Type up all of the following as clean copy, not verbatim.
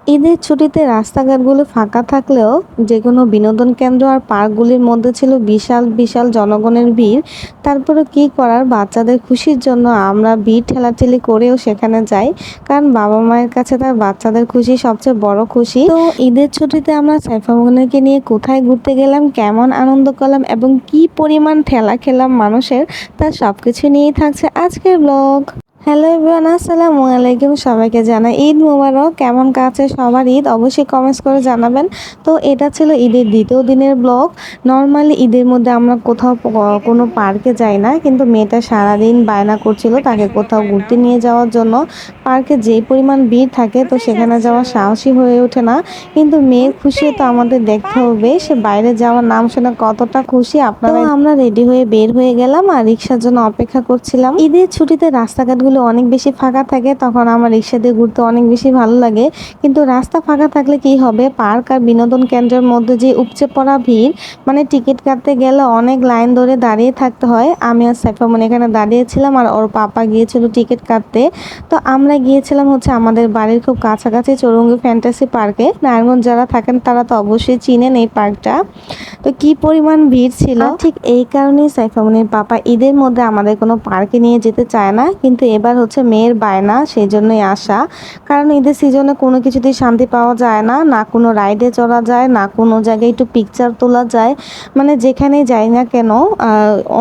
ঈদের ছুটিতে রাস্তাঘাটগুলো ফাঁকা থাকলেও যেকোনো বিনোদন কেন্দ্র আর পার্কগুলির মধ্যে ছিল বিশাল বিশাল জনগণের ভিড়। তারপরে কি করার, বাচ্চাদের খুশির জন্য আমরা ভিড় ঠেলাঠেলি করেও সেখানে যাই, কারণ বাবা মায়ের কাছে তার বাচ্চাদের খুশি সবচেয়ে বড় খুশি। তো ঈদের ছুটিতে আমরা সাইফা বোনকে নিয়ে কোথায় ঘুরতে গেলাম, কেমন আনন্দ করলাম এবং কি পরিমাণ ঠেলা খেলাম মানুষের, তার সবকিছু নিয়েই থাকছে আজকের ব্লগ। হ্যালো এভরিওয়ান, আসসালামু আলাইকুম। সবাইকে জানাই ঈদ মোবারক। কেমন কাছে সবার ঈদ অবশ্যই কমেন্টস করে জানাবেন। তো এটা ছিল ঈদের দ্বিতীয় দিনের ব্লগ। নর্মালি ঈদের মধ্যে আমরা কোথাও কোনো পার্কে যাই না, কিন্তু মেয়েটা সারাদিন বায়না করছিল তাকে কোথাও ঘুরতে নিয়ে যাওয়ার জন্য। পার্কে যেই পরিমাণ ভিড় থাকে তো সেখানে যাওয়ার সাহসী হয়ে ওঠে না, কিন্তু মেয়ের খুশিও তো আমাদের দেখতে হবে, সে বাইরে যাওয়ার নাম শুনে কতটা খুশি আপনারা। আমরা রেডি হয়ে বের হয়ে গেলাম আর রিক্সার জন্য অপেক্ষা করছিলাম। ঈদের ছুটিতে রাস্তাঘাটগুলো অনেক বেশি ফাঁকা থাকে, তখন আমার রিক্সা দিয়ে ঘুরতে অনেক বেশি ভালো লাগে। কিন্তু রাস্তা ফাঁকা থাকলে কি হবে, পার্ক আর বিনোদন কেন্দ্রের মধ্যে যে উপচে পড়া ভিড়, মানে টিকিট কাটতে গেলে অনেক লাইন ধরে দাঁড়িয়ে থাকতে হয়। আমি আর সাইফা মনে এখানে দাঁড়িয়েছিলাম আর ওর পাপা গিয়েছিল টিকিট কাটতে। তো আমরা গিয়েছিলাম হচ্ছে আমাদের বাড়ির খুব কাছাকাছি চৌরঙ্গি ফ্যান্টাসি পার্কে। নারায়ণগঞ্জ যারা থাকেন তারা তো অবশ্যই চিনেন এই পার্কটা। তো কি পরিমাণ ভিড় ছিল, ঠিক এই কারণেই সাইফা মনির পাপা ঈদের মধ্যে আমাদের কোনো পার্কে নিয়ে যেতে চায় না, কিন্তু এবার হচ্ছে মেয়ের বায়না, সেই জন্যই আসা। কারণ ঈদের সিজনে কোনো কিছুতেই শান্তি পাওয়া যায় না, না কোনো রাইডে চড়া যায়, না কোনো জায়গায় একটু পিকচার তোলা যায়। মানে যেখানেই যাই না কেন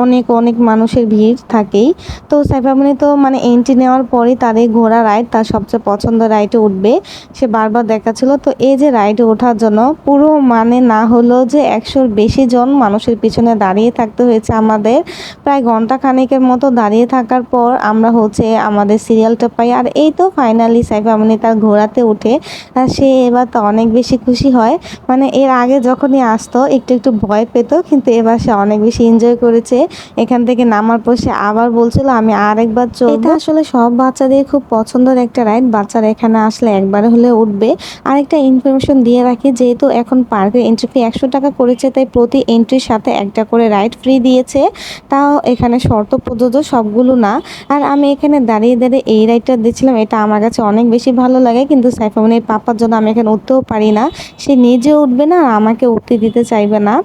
অনেক অনেক মানুষের ভিড় থাকেই। তো সাইফামনি তো মানে এন্ট্রি নেওয়ার পরই তার এই ঘোড়া রাইড, তার সবচেয়ে পছন্দের রাইডে উঠবে, সে বারবার দেখাচ্ছিল। তো এই যে রাইডে ওঠার জন্য পুরো মানে না হলেও যে 100-র বেশি জন মানুষের পিছনে দাঁড়িয়ে থাকতে হয়েছে আমাদের। প্রায় ঘন্টা খানেকের মতো দাঁড়িয়ে থাকার পর আমরা হচ্ছে আমাদের সিরিয়ালটা পাই। আর এই তো ফাইনালি সাইফামনি তার ঘোড়াতে উঠে, আর সে এবার তো অনেক বেশি খুশি হয়। মানে এর আগে যখনই আসতো একটু একটু ভয় পেত, কিন্তু এবার সে অনেক বেশি এনজয় করেছে। এখান থেকে নামার পর সে আবার বলছিল আমি আরেকবার চড়বো। এটা আসলে সব বাচ্চাদের খুব পছন্দের একটা রাইড, বাচ্চারা এখানে আসলে একবার হলে উঠবে। আরেকটা ইনফরমেশন দিয়ে রাখি, যেহেতু এখন পার্কের এন্ট্রি ফি 100 টাকা করেছে, তাই প্রতি এন্ট্রির সাথে একটা করে রাইড ফ্রি দিয়েছে। তাও এখানে শর্ত প্রযোজ্য, সবগুলো না। আর আমি এখানে দাঁড়িয়ে দাঁড়িয়ে এই রাইডটা দিচ্ছিলাম, এটা আমার কাছে অনেক বেশি ভালো লাগে, কিন্তু সাইফামনির পাপার জন্য আমি এখানে উঠতেও পারি না। সে নিজে উঠবে না আর আমাকে উঠতে দিতে চাইবে না।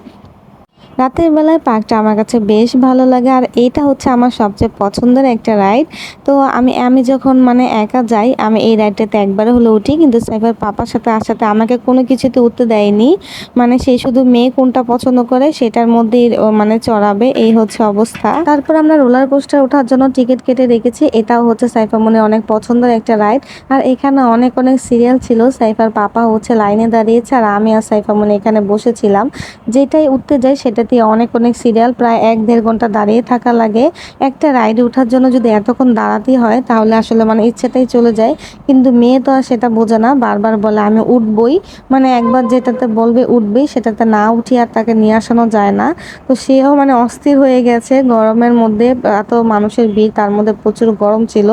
রাতের বেলায় পার্কটা আমার কাছে বেশ ভালো লাগে, আর এইটা হচ্ছে আমার সবচেয়ে পছন্দের একটা রাইড। তো আমি আমি যখন মানে একা যাই, আমি এই রাইডটাতে একবারে হলে উঠি, কিন্তু সাইফার পাপার সাথে আসাতে আমাকে কোনো কিছুতে উঠতে দেয়নি। মানে সে শুধু মেয়ে কোনটা পছন্দ করে সেটার মধ্যেই মানে চড়াবে, এই হচ্ছে অবস্থা। তারপর আমরা রোলার কোস্টার ওঠার জন্য টিকিট কেটে রেখেছি, এটাও হচ্ছে সাইফা মনে অনেক পছন্দের একটা রাইড। আর এখানে অনেক অনেক সিরিয়াল ছিল, সাইফার পাপা হচ্ছে লাইনে দাঁড়িয়েছে আর আমি আর সাইফা মনে এখানে বসেছিলাম। যেটাই উঠতে যাই সেটাতে অনেক অনেক সিরিয়াল, প্রায় 1-1.5 ঘন্টা দাঁড়িয়ে থাকা লাগে। একটা রাইডে ওঠার জন্য যদি এতক্ষণ দাঁড়াতেই হয় তাহলে আসলে মানে ইচ্ছেটাই চলে যায়। কিন্তু মেয়ে তো আর সেটা বোঝে না, বারবার বলে আমি উঠবই। মানে একবার যেটাতে বলবে উঠবেই, সেটাতে না উঠি আর তাকে নিয়ে আসানো যায় না। তো সেও মানে অস্থির হয়ে গেছে, গরমের মধ্যে এত মানুষের ভিড়, তার মধ্যে প্রচুর গরম ছিল,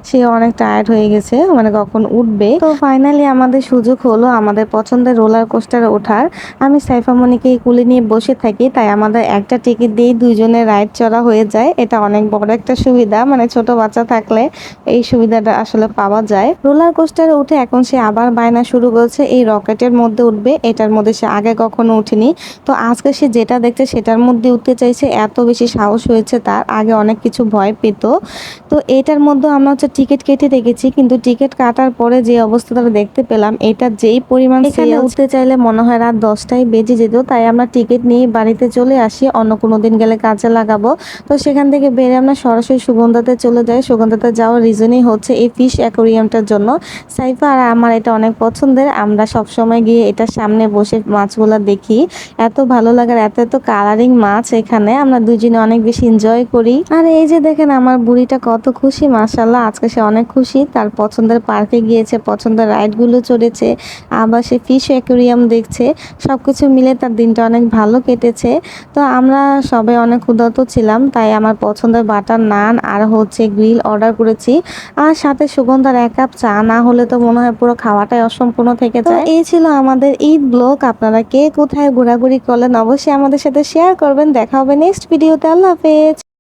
সে অনেক টায়ার্ড হয়ে গেছে, মানে কখন উঠবে। তো ফাইনালি আমাদের সুযোগ হলো আমাদের পছন্দের রোলার কোস্টারে ওঠার। আমি সাইফা মনিকে কুলে নিয়ে বসে থাকি, তাই আমাদের একটা টিকিট দিয়ে দুইজনের রাইড চড়া হয়ে যায়। এটা অনেক বড় একটা সুবিধা, মানে ছোট বাচ্চা থাকলে এই সুবিধাটা আসলে পাওয়া যায়। রোলার কোস্টারে উঠে এখন সে আবার বায়না শুরু করেছে এই রকেটের মধ্যে উঠবে, এটার মধ্যে সে আগে কখনো উঠেনি। তো আজকে সে যেটা দেখছে সেটার মধ্যে উঠতে চাইছে, এত বেশি সাহস হয়েছে তার, আগে অনেক কিছু ভয় পেত। তো এটার মধ্যে আমরা হচ্ছে টিকিট কেটে রেখেছি, কিন্তু টিকিট কাটার পরে যে অবস্থাটা দেখতে পেলাম, এটা যেই পরিমাণ এখানে উঠতে চাইলে মনে হয় রাত 10টাই বেজে যেত। তাই আমরা টিকিট নিয়ে বাড়িতে চলে আসি, অন্য কোনো দিন গেলে কাজে লাগাবো। তো সেখান থেকে বেরে আমরা সরাসরি সুগন্ধাতে চলে যাই। সুগন্ধাতে যাওয়ার রিজনই হচ্ছে এই ফিশ অ্যাকোরিয়ামটার জন্য। সাইফা আর আমার এটা অনেক পছন্দের, আমরা সবসময় গিয়ে এটার সামনে বসে মাছগুলা দেখি। এত ভালো লাগার, এত এত কালারিং মাছ এখানে, আমরা দুজনে অনেক বেশি এনজয় করি। আর এই যে দেখেন আমার বুড়িটা কত খুশি, মাশাআল্লাহ, আজকে সে অনেক খুশি। তার পছন্দের পার্কে গিয়েছে, পছন্দের রাইডগুলো চড়েছে, আবার সে ফিশ অ্যাকোরিয়াম দেখছে। সবকিছু মিলে তার দিনটা অনেক ভালো কেটেছে। তো আমরা সবাই অনেক ক্ষুধার্ত ছিলাম, তাই আমার পছন্দের বাটার নান আর হচ্ছে গ্রিল অর্ডার করেছি, আর সাথে সুগন্ধার 1 কাপ চা না হলে তো মনে হয় পুরো খাওয়াটাই অসম্পূর্ণ থেকে যায়। এই ছিল আমাদের ঈদ ব্লগ। আপনারা কে কোথায় ঘোরাঘুরি করলেন অবশ্যই আমাদের সাথে শেয়ার করবেন। দেখা হবে নেক্সট ভিডিওতে। আল্লাহ হাফেজ।